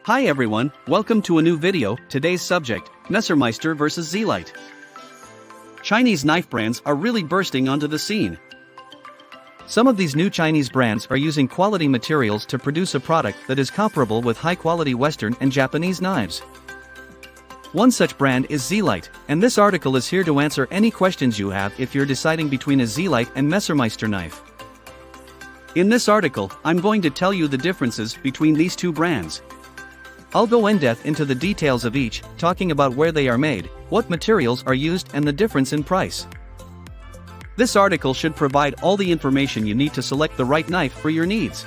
Hi everyone, welcome to a new video. Today's subject, Messermeister vs Zelite. Chinese knife brands are really bursting onto the scene. Some of these new Chinese brands are using quality materials to produce a product that is comparable with high-quality Western and Japanese knives. One such brand is Zelite, and this article is here to answer any questions you have if you're deciding between a Zelite and Messermeister knife. In this article, I'm going to tell you the differences between these two brands. I'll go in-depth into the details of each, talking about where they are made, what materials are used and the difference in price. This article should provide all the information you need to select the right knife for your needs.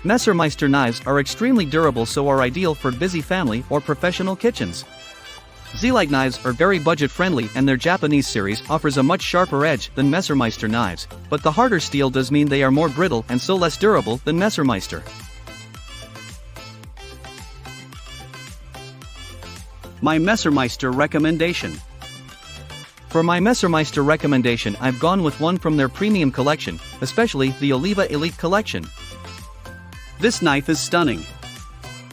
Messermeister knives are extremely durable, so are ideal for busy family or professional kitchens. Zelite knives are very budget-friendly and their Japanese series offers a much sharper edge than Messermeister knives, but the harder steel does mean they are more brittle and so less durable than Messermeister. My Messermeister recommendation. For my Messermeister recommendation, I've gone with one from their premium collection, especially the Oliva Elite collection. This knife is stunning.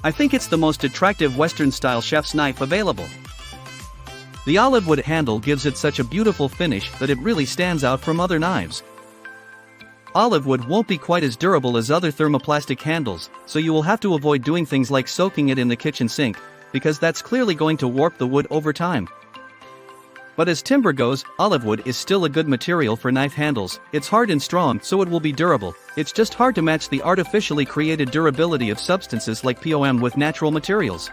I think it's the most attractive Western-style chef's knife available. The olive wood handle gives it such a beautiful finish that it really stands out from other knives. Olive wood won't be quite as durable as other thermoplastic handles, so you will have to avoid doing things like soaking it in the kitchen sink, because that's clearly going to warp the wood over time. But as timber goes, olive wood is still a good material for knife handles. It's hard and strong, so it will be durable. It's just hard to match the artificially created durability of substances like POM with natural materials.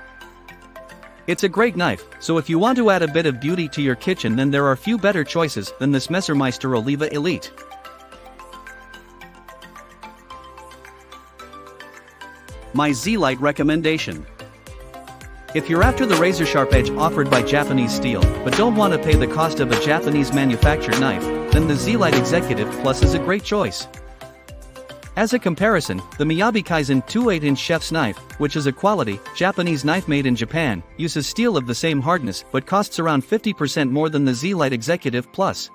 It's a great knife, so if you want to add a bit of beauty to your kitchen, then there are few better choices than this Messermeister Oliva Elite. My Zelite recommendation. If you're after the razor-sharp edge offered by Japanese steel, but don't want to pay the cost of a Japanese manufactured knife, then the Zelite Executive Plus is a great choice. As a comparison, the Miyabi Kaizen 2/8-inch chef's knife, which is a quality, Japanese knife made in Japan, uses steel of the same hardness but costs around 50% more than the Zelite Executive Plus.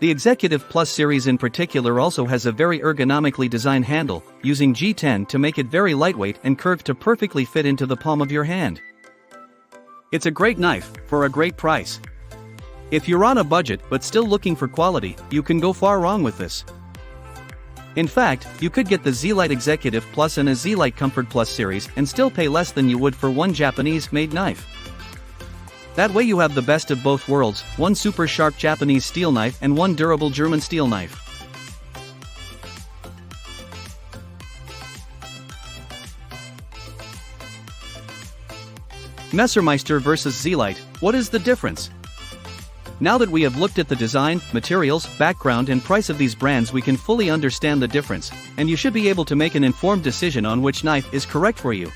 The Executive Plus series in particular also has a very ergonomically designed handle, using G10 to make it very lightweight and curved to perfectly fit into the palm of your hand. It's a great knife, for a great price. If you're on a budget but still looking for quality, you can go far wrong with this. In fact, you could get the Zelite Executive Plus and a Zelite Comfort Plus series and still pay less than you would for one Japanese-made knife. That way you have the best of both worlds, one super sharp Japanese steel knife and one durable German steel knife. Messermeister vs Zelite, what is the difference? Now that we have looked at the design, materials, background and price of these brands, we can fully understand the difference, and you should be able to make an informed decision on which knife is correct for you.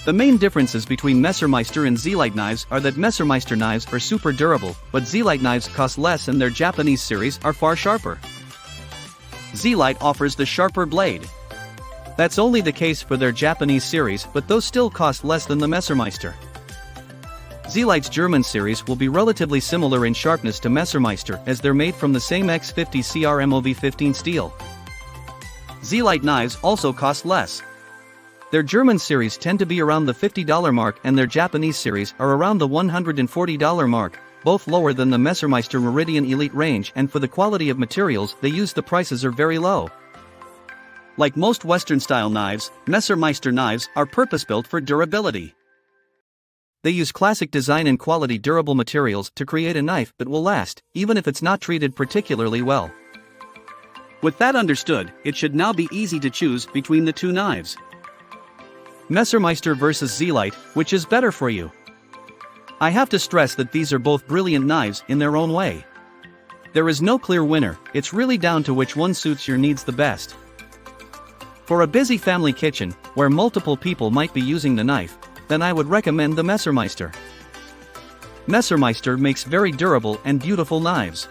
The main differences between Messermeister and Zelite knives are that Messermeister knives are super durable, but Zelite knives cost less and their Japanese series are far sharper. Zelite offers the sharper blade. That's only the case for their Japanese series, but those still cost less than the Messermeister. Zelite's German series will be relatively similar in sharpness to Messermeister as they're made from the same X50 CRMOV15 steel. Zelite knives also cost less. Their German series tend to be around the $50 mark and their Japanese series are around the $140 mark, both lower than the Messermeister Meridian Elite range, and for the quality of materials they use the prices are very low. Like most Western-style knives, Messermeister knives are purpose-built for durability. They use classic design and quality durable materials to create a knife that will last, even if it's not treated particularly well. With that understood, it should now be easy to choose between the two knives. Messermeister vs Zelite, which is better for you? I have to stress that these are both brilliant knives in their own way. There is no clear winner, it's really down to which one suits your needs the best. For a busy family kitchen, where multiple people might be using the knife, then I would recommend the Messermeister. Messermeister makes very durable and beautiful knives.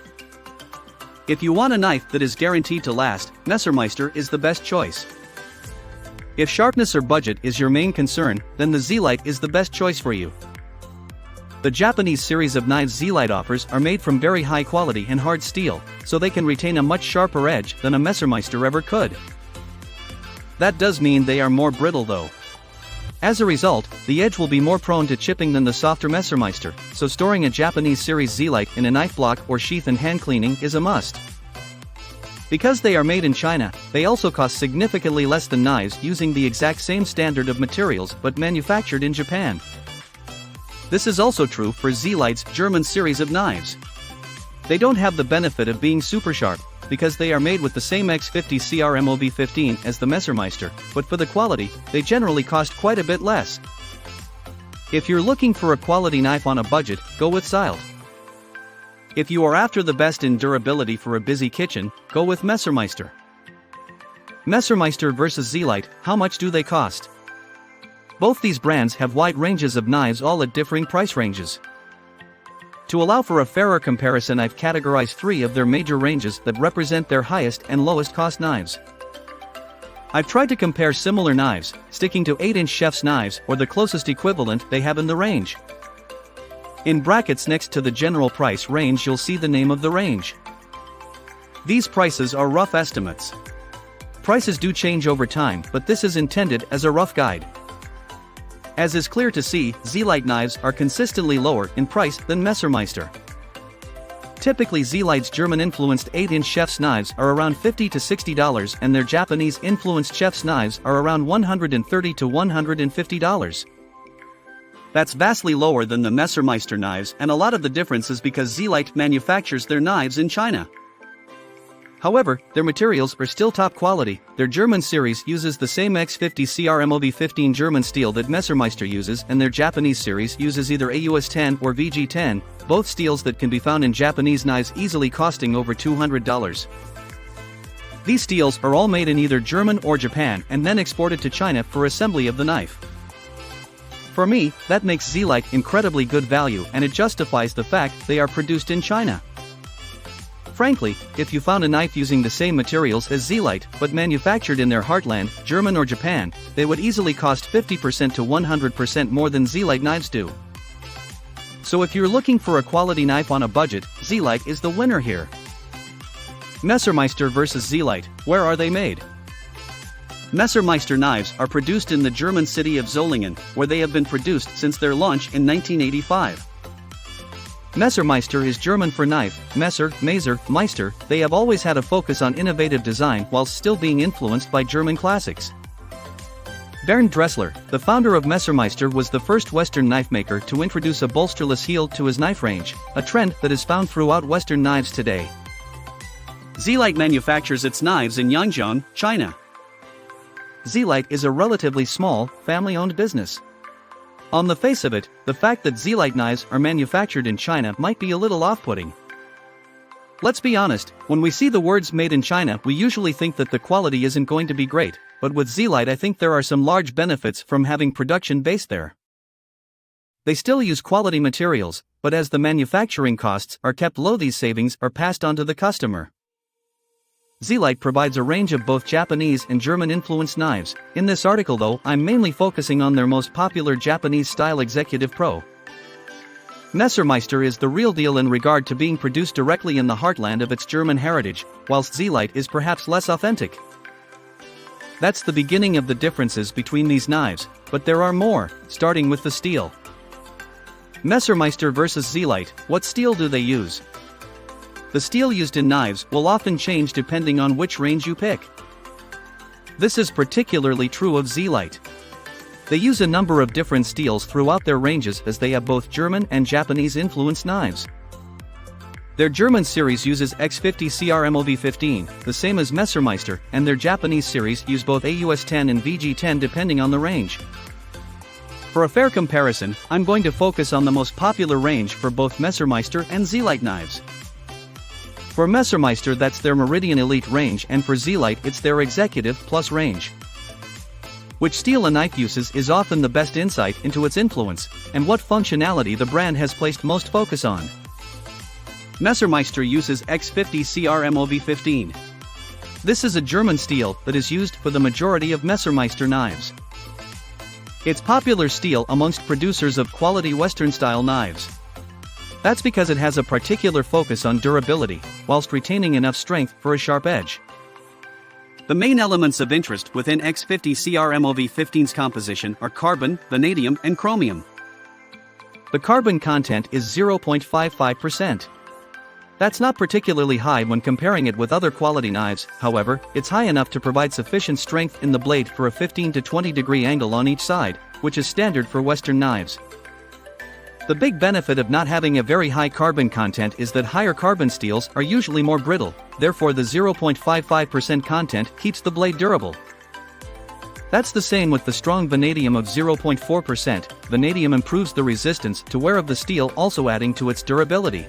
If you want a knife that is guaranteed to last, Messermeister is the best choice. If sharpness or budget is your main concern, then the Zelite is the best choice for you. The Japanese series of knives Zelite offers are made from very high quality and hard steel, so they can retain a much sharper edge than a Messermeister ever could. That does mean they are more brittle though. As a result, the edge will be more prone to chipping than the softer Messermeister, so storing a Japanese series Zelite in a knife block or sheath and hand cleaning is a must. Because they are made in China, they also cost significantly less than knives using the exact same standard of materials but manufactured in Japan. This is also true for Zelite's German series of knives. They don't have the benefit of being super sharp, because they are made with the same X50 CRMOV15 as the Messermeister, but for the quality, they generally cost quite a bit less. If you're looking for a quality knife on a budget, go with Zelite. If you are after the best in durability for a busy kitchen, go with Messermeister. Messermeister versus Zelite, how much do they cost? Both these brands have wide ranges of knives, all at differing price ranges. To allow for a fairer comparison, I've categorized 3 of their major ranges that represent their highest and lowest cost knives. I've tried to compare similar knives, sticking to 8-inch chef's knives or the closest equivalent they have in the range. In brackets next to the general price range you'll see the name of the range. These prices are rough estimates. Prices do change over time, but this is intended as a rough guide. As is clear to see, Zelite knives are consistently lower in price than Messermeister. Typically Zelite's German-influenced 8-inch chef's knives are around $50 to $60 and their Japanese-influenced chef's knives are around $130 to $150. That's vastly lower than the Messermeister knives, and a lot of the difference is because Zelite manufactures their knives in China. However, their materials are still top quality. Their German series uses the same X50 CRMOV15 German steel that Messermeister uses, and their Japanese series uses either AUS10 or VG10, both steels that can be found in Japanese knives easily costing over $200. These steels are all made in either German or Japan and then exported to China for assembly of the knife. For me, that makes Zelite incredibly good value, and it justifies the fact they are produced in China. Frankly, if you found a knife using the same materials as Zelite, but manufactured in their heartland, German or Japan, they would easily cost 50% to 100% more than Zelite knives do. So if you're looking for a quality knife on a budget, Zelite is the winner here. Messermeister versus Zelite, where are they made? Messermeister knives are produced in the German city of Solingen, where they have been produced since their launch in 1985. Messermeister is German for knife, Messer, Meister. They have always had a focus on innovative design whilst still being influenced by German classics. Bernd Dressler, the founder of Messermeister, was the first Western knife maker to introduce a bolsterless heel to his knife range, a trend that is found throughout Western knives today. Zelite manufactures its knives in Yangjiang, China. Zelite is a relatively small, family-owned business. On the face of it, the fact that Zelite knives are manufactured in China might be a little off-putting. Let's be honest, when we see the words made in China, we usually think that the quality isn't going to be great, but with Zelite I think there are some large benefits from having production based there. They still use quality materials, but as the manufacturing costs are kept low, these savings are passed on to the customer. Zelite provides a range of both Japanese and German-influenced knives. In this article though, I'm mainly focusing on their most popular Japanese-style Executive Pro. Messermeister is the real deal in regard to being produced directly in the heartland of its German heritage, whilst Zelite is perhaps less authentic. That's the beginning of the differences between these knives, but there are more, starting with the steel. Messermeister versus Zelite, what steel do they use? The steel used in knives will often change depending on which range you pick. This is particularly true of Zelite. They use a number of different steels throughout their ranges as they have both German and Japanese-influenced knives. Their German series uses X50 CRMOV15, the same as Messermeister, and their Japanese series use both AUS10 and VG10 depending on the range. For a fair comparison, I'm going to focus on the most popular range for both Messermeister and Zelite knives. For Messermeister that's their Meridian Elite range, and for Zelite it's their Executive Plus range. Which steel a knife uses is often the best insight into its influence, and what functionality the brand has placed most focus on. Messermeister uses X50 CRMOV15. This is a German steel that is used for the majority of Messermeister knives. It's popular steel amongst producers of quality Western-style knives. That's because it has a particular focus on durability, whilst retaining enough strength for a sharp edge. The main elements of interest within X50CR-MOV15's composition are carbon, vanadium, and chromium. The carbon content is 0.55%. That's not particularly high when comparing it with other quality knives, however, it's high enough to provide sufficient strength in the blade for a 15 to 20 degree angle on each side, which is standard for Western knives. The big benefit of not having a very high carbon content is that higher carbon steels are usually more brittle, therefore the 0.55% content keeps the blade durable. That's the same with the strong vanadium of 0.4%. Vanadium improves the resistance to wear of the steel, also adding to its durability.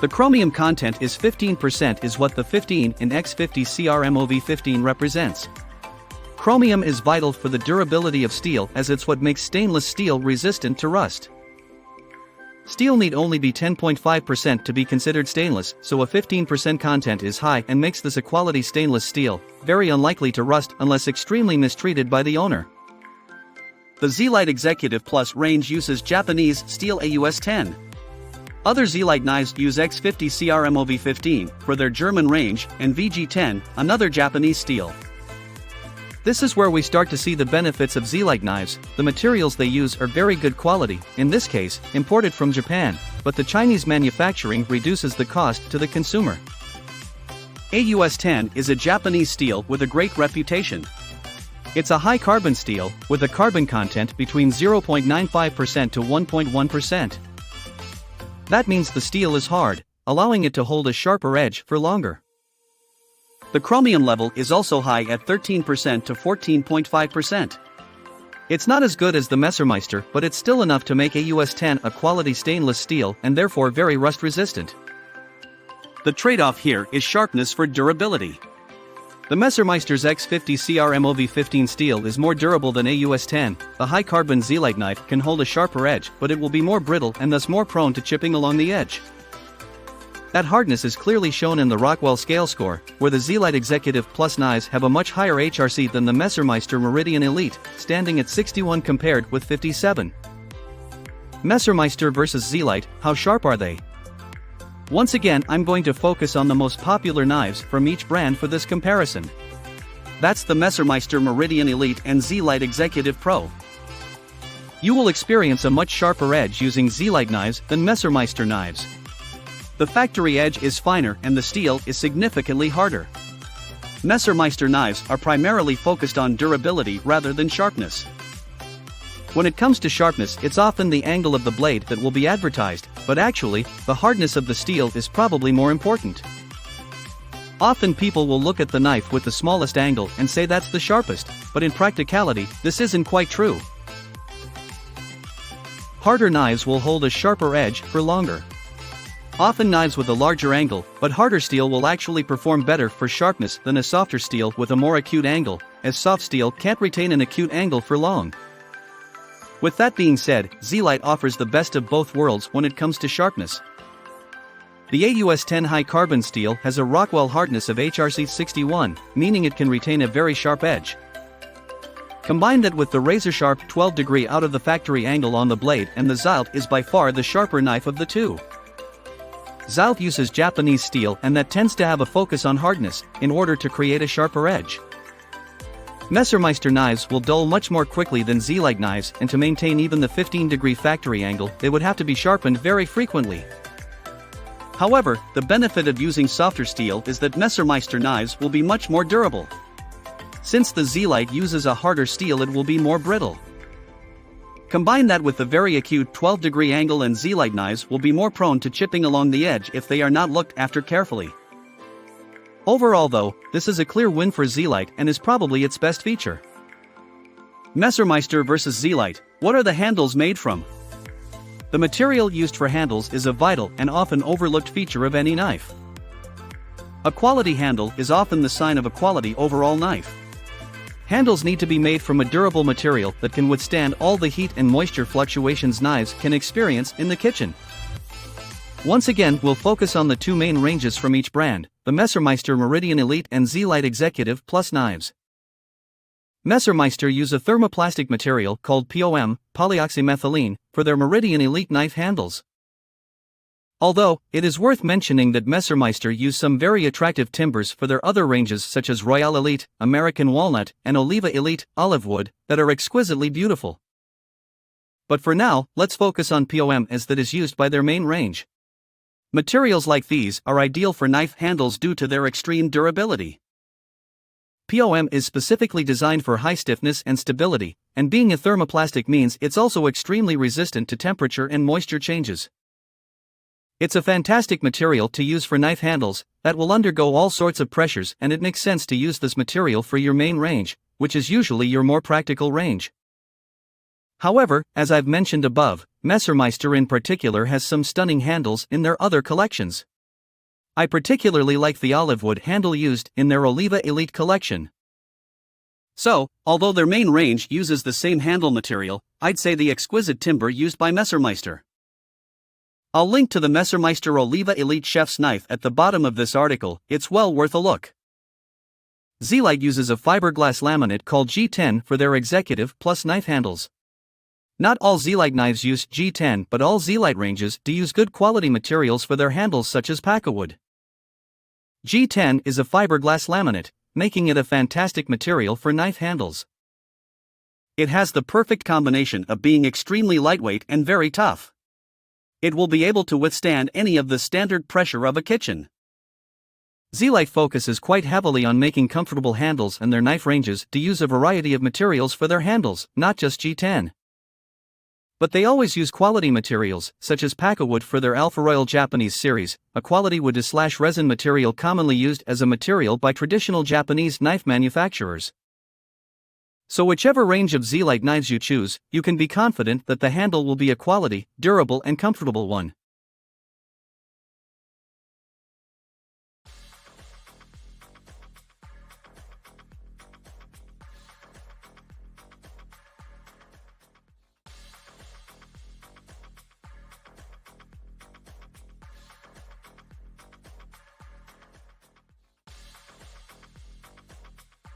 The chromium content is 15% is what the 15 in X50CR-MOV15 represents. Chromium is vital for the durability of steel as it's what makes stainless steel resistant to rust. Steel need only be 10.5% to be considered stainless, so a 15% content is high and makes this a quality stainless steel, very unlikely to rust unless extremely mistreated by the owner. The Zelite Executive Plus range uses Japanese steel AUS-10. Other Zelite knives use X50CR-MOV15 for their German range, and VG10, another Japanese steel. This is where we start to see the benefits of Zelite knives. The materials they use are very good quality, in this case, imported from Japan, but the Chinese manufacturing reduces the cost to the consumer. AUS-10 is a Japanese steel with a great reputation. It's a high carbon steel, with a carbon content between 0.95% to 1.1%. That means the steel is hard, allowing it to hold a sharper edge for longer. The chromium level is also high at 13% to 14.5%. It's not as good as the Messermeister, but it's still enough to make AUS-10 a quality stainless steel and therefore very rust resistant. The trade-off here is sharpness for durability. The Messermeister's X50CR-MOV15 steel is more durable than AUS-10. The high-carbon Zelite knife can hold a sharper edge, but it will be more brittle and thus more prone to chipping along the edge. That hardness is clearly shown in the Rockwell scale score, where the Zelite Executive Plus knives have a much higher HRC than the Messermeister Meridian Elite, standing at 61 compared with 57. Messermeister versus Zelite, how sharp are they? Once again, I'm going to focus on the most popular knives from each brand for this comparison. That's the Messermeister Meridian Elite and Zelite Executive Pro. You will experience a much sharper edge using Zelite knives than Messermeister knives. The factory edge is finer and the steel is significantly harder. Messermeister knives are primarily focused on durability rather than sharpness. When it comes to sharpness, it's often the angle of the blade that will be advertised, but actually, the hardness of the steel is probably more important. Often people will look at the knife with the smallest angle and say that's the sharpest, but in practicality, this isn't quite true. Harder knives will hold a sharper edge for longer. Often knives with a larger angle, but harder steel will actually perform better for sharpness than a softer steel with a more acute angle, as soft steel can't retain an acute angle for long. With that being said, Zelite offers the best of both worlds when it comes to sharpness. The AUS-10 high carbon steel has a Rockwell hardness of HRC 61, meaning it can retain a very sharp edge. Combine that with the razor-sharp 12-degree out-of-the-factory angle on the blade, and the Zelite is by far the sharper knife of the two. Zelite uses Japanese steel, and that tends to have a focus on hardness, in order to create a sharper edge. Messermeister knives will dull much more quickly than Zelite knives, and to maintain even the 15-degree factory angle, they would have to be sharpened very frequently. However, the benefit of using softer steel is that Messermeister knives will be much more durable. Since the Zelite uses a harder steel, it will be more brittle. Combine that with the very acute 12-degree angle, and Zelite knives will be more prone to chipping along the edge if they are not looked after carefully. Overall though, this is a clear win for Zelite and is probably its best feature. Messermeister versus Zelite, what are the handles made from? The material used for handles is a vital and often overlooked feature of any knife. A quality handle is often the sign of a quality overall knife. Handles need to be made from a durable material that can withstand all the heat and moisture fluctuations knives can experience in the kitchen. Once again, we'll focus on the two main ranges from each brand, the Messermeister Meridian Elite and Zelite Executive Plus knives. Messermeister use a thermoplastic material called POM, polyoxymethylene, for their Meridian Elite knife handles. Although, it is worth mentioning that Messermeister use some very attractive timbers for their other ranges such as Royale Elite, American Walnut, and Oliva Elite, Olive Wood, that are exquisitely beautiful. But for now, let's focus on POM as that is used by their main range. Materials like these are ideal for knife handles due to their extreme durability. POM is specifically designed for high stiffness and stability, and being a thermoplastic means it's also extremely resistant to temperature and moisture changes. It's a fantastic material to use for knife handles that will undergo all sorts of pressures, and it makes sense to use this material for your main range, which is usually your more practical range. However, as I've mentioned above, Messermeister in particular has some stunning handles in their other collections. I particularly like the olive wood handle used in their Oliva Elite collection. So, although their main range uses the same handle material, I'd say the exquisite timber used by Messermeister. I'll link to the Messermeister Oliva Elite Chef's Knife at the bottom of this article, it's well worth a look. Zelite uses a fiberglass laminate called G10 for their executive plus knife handles. Not all Zelite knives use G10, but all Zelite ranges do use good quality materials for their handles such as Pacawood. G10 is a fiberglass laminate, making it a fantastic material for knife handles. It has the perfect combination of being extremely lightweight and very tough. It will be able to withstand any of the standard pressure of a kitchen. Zelite focuses quite heavily on making comfortable handles, and their knife ranges do use a variety of materials for their handles, not just G10. But they always use quality materials, such as Pacawood for their Alpha Royal Japanese series, a quality wood/resin material commonly used as a material by traditional Japanese knife manufacturers. So whichever range of Zelite knives you choose, you can be confident that the handle will be a quality, durable and comfortable one.